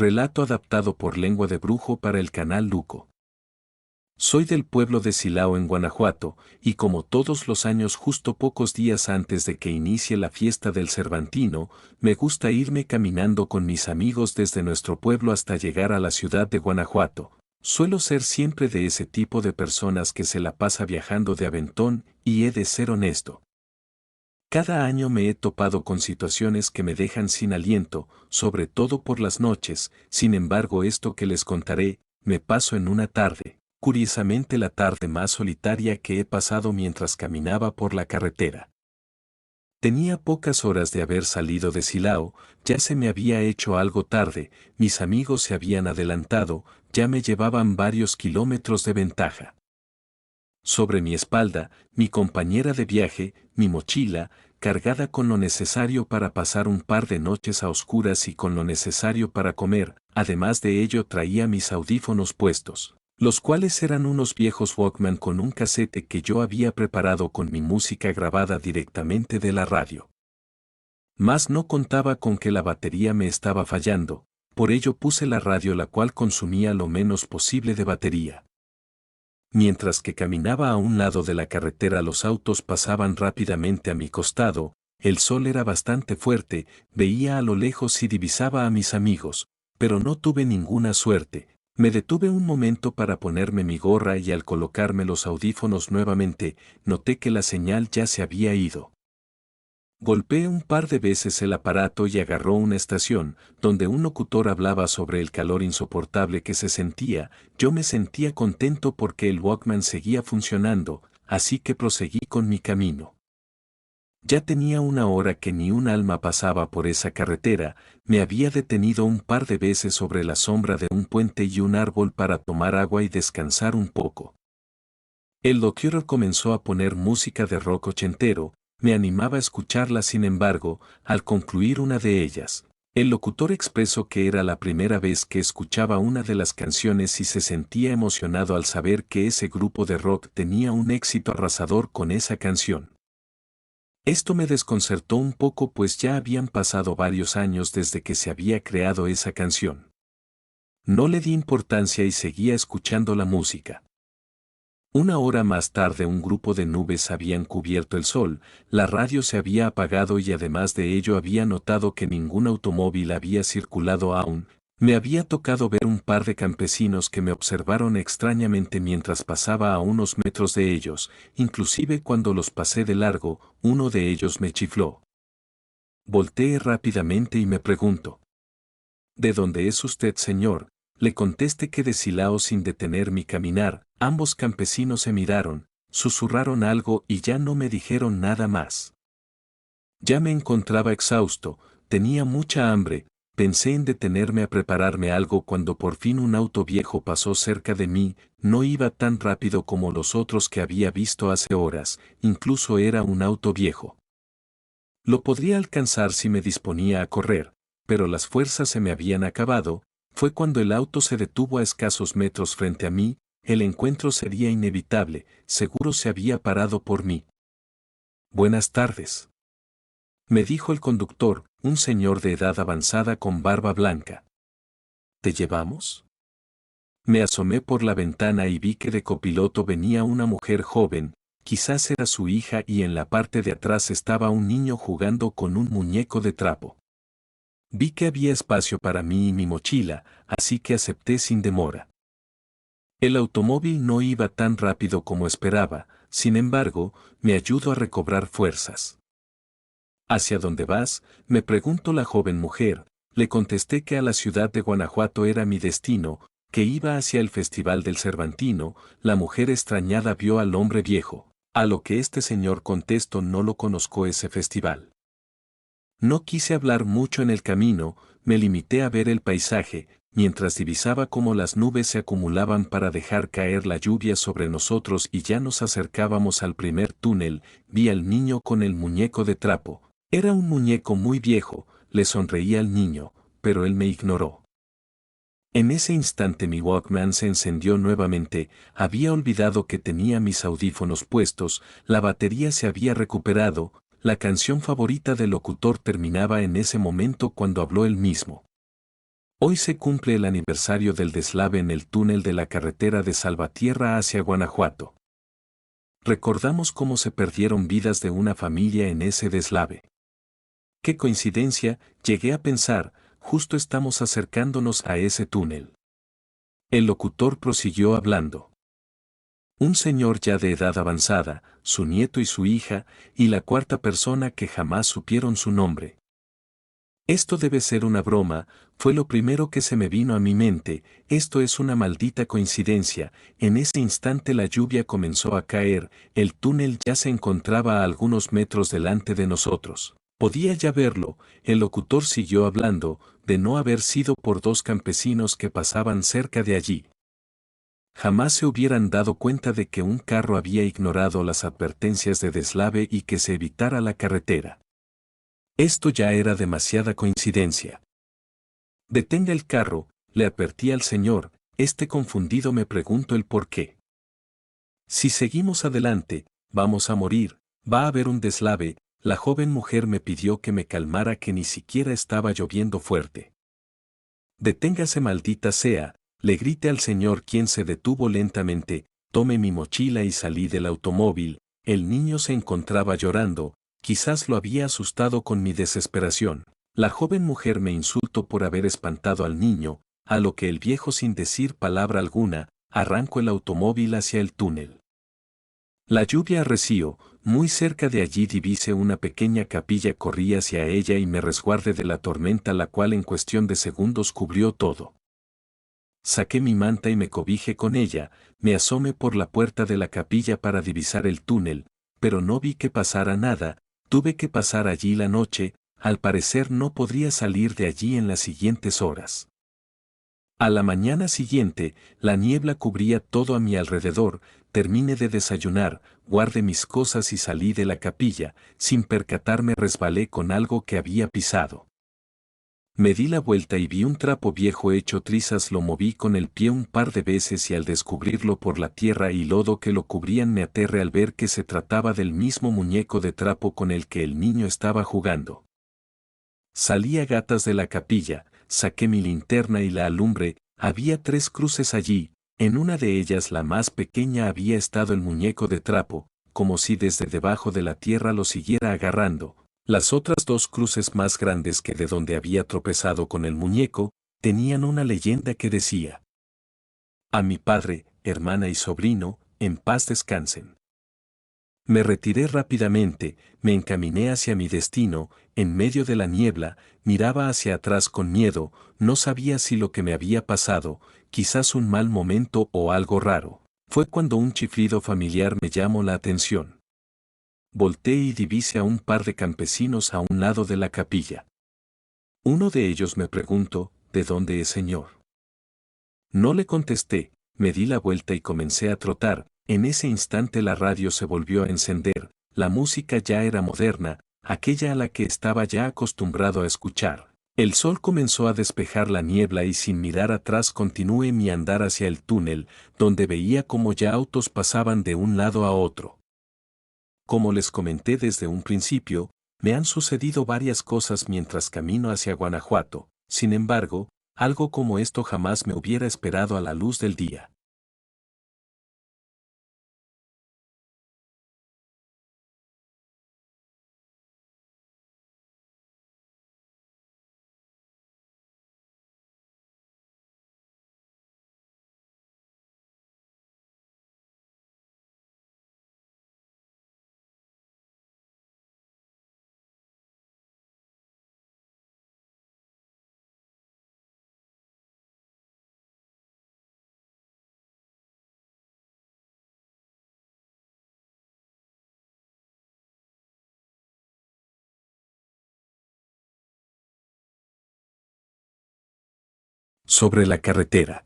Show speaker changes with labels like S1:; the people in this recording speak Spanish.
S1: Relato adaptado por Lengua de Brujo para el canal Luco. Soy del pueblo de Silao en Guanajuato, y como todos los años justo pocos días antes de que inicie la fiesta del Cervantino, me gusta irme caminando con mis amigos desde nuestro pueblo hasta llegar a la ciudad de Guanajuato. Suelo ser siempre de ese tipo de personas que se la pasa viajando de aventón, y he de ser honesto. Cada año me he topado con situaciones que me dejan sin aliento, sobre todo por las noches. Sin embargo, esto que les contaré, me pasó en una tarde, curiosamente la tarde más solitaria que he pasado mientras caminaba por la carretera. Tenía pocas horas de haber salido de Silao, ya se me había hecho algo tarde, mis amigos se habían adelantado, ya me llevaban varios kilómetros de ventaja. Sobre mi espalda, mi compañera de viaje, mi mochila, cargada con lo necesario para pasar un par de noches a oscuras y con lo necesario para comer. Además de ello traía mis audífonos puestos, los cuales eran unos viejos Walkman con un casete que yo había preparado con mi música grabada directamente de la radio. Mas no contaba con que la batería me estaba fallando, por ello puse la radio, la cual consumía lo menos posible de batería. Mientras que caminaba a un lado de la carretera, los autos pasaban rápidamente a mi costado, el sol era bastante fuerte, veía a lo lejos y divisaba a mis amigos, pero no tuve ninguna suerte. Me detuve un momento para ponerme mi gorra y al colocarme los audífonos nuevamente, noté que la señal ya se había ido. Golpeé un par de veces el aparato y agarró una estación, donde un locutor hablaba sobre el calor insoportable que se sentía. Yo me sentía contento porque el Walkman seguía funcionando, así que proseguí con mi camino. Ya tenía una hora que ni un alma pasaba por esa carretera, me había detenido un par de veces sobre la sombra de un puente y un árbol para tomar agua y descansar un poco. El locutor comenzó a poner música de rock ochentero. Me animaba a escucharla, sin embargo, al concluir una de ellas, el locutor expresó que era la primera vez que escuchaba una de las canciones y se sentía emocionado al saber que ese grupo de rock tenía un éxito arrasador con esa canción. Esto me desconcertó un poco, pues ya habían pasado varios años desde que se había creado esa canción. No le di importancia y seguía escuchando la música. Una hora más tarde un grupo de nubes habían cubierto el sol, la radio se había apagado y además de ello había notado que ningún automóvil había circulado aún. Me había tocado ver un par de campesinos que me observaron extrañamente mientras pasaba a unos metros de ellos, inclusive cuando los pasé de largo, uno de ellos me chifló. Volteé rápidamente y me preguntó: ¿de dónde es usted, señor? Le contesté que de Silao, sin detener mi caminar. Ambos campesinos se miraron, susurraron algo y ya no me dijeron nada más. Ya me encontraba exhausto, tenía mucha hambre, pensé en detenerme a prepararme algo cuando por fin un auto viejo pasó cerca de mí. No iba tan rápido como los otros que había visto hace horas, incluso era un auto viejo. Lo podría alcanzar si me disponía a correr, pero las fuerzas se me habían acabado. Fue cuando el auto se detuvo a escasos metros frente a mí. El encuentro sería inevitable, seguro se había parado por mí. Buenas tardes, me dijo el conductor, un señor de edad avanzada con barba blanca. ¿Te llevamos? Me asomé por la ventana y vi que de copiloto venía una mujer joven, quizás era su hija, y en la parte de atrás estaba un niño jugando con un muñeco de trapo. Vi que había espacio para mí y mi mochila, así que acepté sin demora. El automóvil no iba tan rápido como esperaba, sin embargo, me ayudó a recobrar fuerzas. ¿Hacia dónde vas?, me preguntó la joven mujer. Le contesté que a la ciudad de Guanajuato era mi destino, que iba hacia el Festival del Cervantino. La mujer extrañada vio al hombre viejo, a lo que este señor contestó: no lo conozco ese festival. No quise hablar mucho en el camino, me limité a ver el paisaje, mientras divisaba cómo las nubes se acumulaban para dejar caer la lluvia sobre nosotros y ya nos acercábamos al primer túnel. Vi al niño con el muñeco de trapo. Era un muñeco muy viejo, le sonreí al niño, pero él me ignoró. En ese instante mi Walkman se encendió nuevamente, había olvidado que tenía mis audífonos puestos, la batería se había recuperado. La canción favorita del locutor terminaba en ese momento cuando habló él mismo. Hoy se cumple el aniversario del deslave en el túnel de la carretera de Salvatierra hacia Guanajuato. Recordamos cómo se perdieron vidas de una familia en ese deslave. Qué coincidencia, llegué a pensar, justo estamos acercándonos a ese túnel. El locutor prosiguió hablando. Un señor ya de edad avanzada, su nieto y su hija, y la cuarta persona que jamás supieron su nombre. Esto debe ser una broma, fue lo primero que se me vino a mi mente, esto es una maldita coincidencia, en ese instante la lluvia comenzó a caer, el túnel ya se encontraba a algunos metros delante de nosotros. Podía ya verlo, el locutor siguió hablando, de no haber sido por dos campesinos que pasaban cerca de allí. Jamás se hubieran dado cuenta de que un carro había ignorado las advertencias de deslave y que se evitara la carretera. Esto ya era demasiada coincidencia. Detenga el carro, le advertí al señor, confundido me pregunto el por qué. Si seguimos adelante, vamos a morir, va a haber un deslave, la joven mujer me pidió que me calmara que ni siquiera estaba lloviendo fuerte. Deténgase maldita sea, le grité al señor quien se detuvo lentamente, tomé mi mochila y salí del automóvil, el niño se encontraba llorando, quizás lo había asustado con mi desesperación. La joven mujer me insultó por haber espantado al niño, a lo que el viejo sin decir palabra alguna, arrancó el automóvil hacia el túnel. La lluvia arreció, muy cerca de allí divisé una pequeña capilla corrí hacia ella y me resguardé de la tormenta la cual en cuestión de segundos cubrió todo. Saqué mi manta y me cobijé con ella, me asomé por la puerta de la capilla para divisar el túnel, pero no vi que pasara nada, tuve que pasar allí la noche, al parecer no podría salir de allí en las siguientes horas. A la mañana siguiente, la niebla cubría todo a mi alrededor, terminé de desayunar, guardé mis cosas y salí de la capilla, sin percatarme resbalé con algo que había pisado. Me di la vuelta y vi un trapo viejo hecho trizas, lo moví con el pie un par de veces y al descubrirlo por la tierra y lodo que lo cubrían me aterré al ver que se trataba del mismo muñeco de trapo con el que el niño estaba jugando. Salí a gatas de la capilla, saqué mi linterna y la alumbré, había 3 cruces allí, en una de ellas la más pequeña había estado el muñeco de trapo, como si desde debajo de la tierra lo siguiera agarrando. Las otras 2 cruces más grandes que de donde había tropezado con el muñeco, tenían una leyenda que decía: a mi padre, hermana y sobrino, en paz descansen. Me retiré rápidamente, me encaminé hacia mi destino, en medio de la niebla, miraba hacia atrás con miedo, no sabía si lo que me había pasado, quizás un mal momento o algo raro. Fue cuando un chiflido familiar me llamó la atención. Volté y divisé a un par de campesinos a un lado de la capilla. Uno de ellos me preguntó, ¿de dónde es, señor? No le contesté, me di la vuelta y comencé a trotar. En ese instante la radio se volvió a encender, la música ya era moderna, aquella a la que estaba ya acostumbrado a escuchar. El sol comenzó a despejar la niebla y sin mirar atrás continué mi andar hacia el túnel, donde veía cómo ya autos pasaban de un lado a otro. Como les comenté desde un principio, me han sucedido varias cosas mientras camino hacia Guanajuato, sin embargo, algo como esto jamás me hubiera esperado a la luz del día. Sobre la carretera.